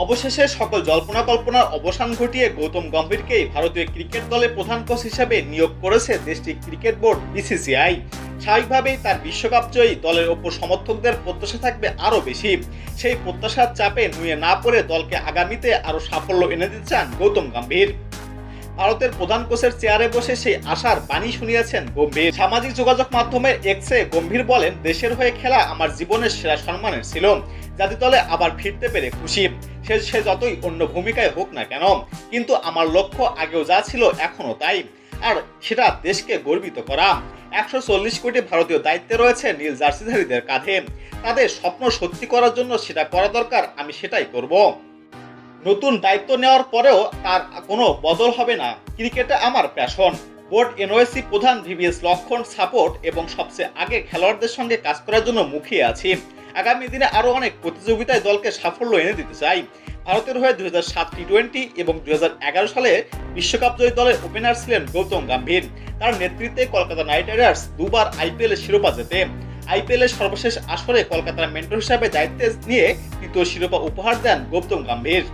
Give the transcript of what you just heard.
অবশেষে সকল জল্পনা কল্পনার অবসান ঘটিয়ে গৌতম গম্ভীরকেই ভারতীয় ক্রিকেট দলের প্রধান কোচ হিসেবে নিয়োগ করেছে দেশটির ক্রিকেট বোর্ড বিসিসিআই। স্বাভাবিকভাবেই তার বিশ্বকাপ জয়ী দলের ওপর সমর্থকদের প্রত্যাশা থাকবে আরও বেশি। সেই প্রত্যাশার চাপে নুয়ে না পড়ে দলকে আগামীতে আরও সাফল্য এনে দিতে চান গৌতম গম্ভীর। ভারতের প্রধান কোচের চেয়ারে বসে সেই আশার বাণী শুনিয়েছেন গম্ভীর। সামাজিক যোগাযোগ মাধ্যমে এক্সে গম্ভীর বলেন, দেশের হয়ে খেলা আমার জীবনের সেরা সম্মানের ছিল। জাতীয় দলে আবার ফিরতে পেরে খুশি। সে যতই অন্য ভূমিকায় হোক না কেন, কিন্তু আমার লক্ষ্য আগেও যা ছিল এখনো তাই, আর সেটা দেশকে গর্বিত করা। 140 কোটি ভারতীয় দায়িত্বে রয়েছে নীল জার্সিধারীদের কাঁধে। তাদের স্বপ্ন সত্যি করার জন্য সেটা করা দরকার, আমি সেটাই করব। নতুন দায়িত্ব নেওয়ার পরেও তার কোনো বদল হবে না। ক্রিকেটে আমার প্যাশন। বোর্ড এনওএসি প্রধান ভিভিএস লক্ষণ সাপোর্ট এবং সবচেয়ে আগে খেলোয়াড়দের সঙ্গে কাজ করার জন্য মুখিয়ে আছি। আগামী দিনে আরও অনেক প্রতিযোগিতায় দলকে সাফল্য এনে দিতে চাই। ভারতের হয়ে 2007 টি20 এবং 2011 সালে বিশ্বকাপ জয়ী দলের ওপেনার ছিলেন গৌতম গম্ভীর। তার নেতৃত্বে কলকাতা নাইট রাইডার্স দুবার আইপিএল এর শিরোপা জেতে। আইপিএল এর সর্বশেষ আসরে কলকাতার মেন্টর হিসাবে দায়িত্ব নিয়ে তৃতীয় শিরোপা উপহার দেন গৌতম গম্ভীর।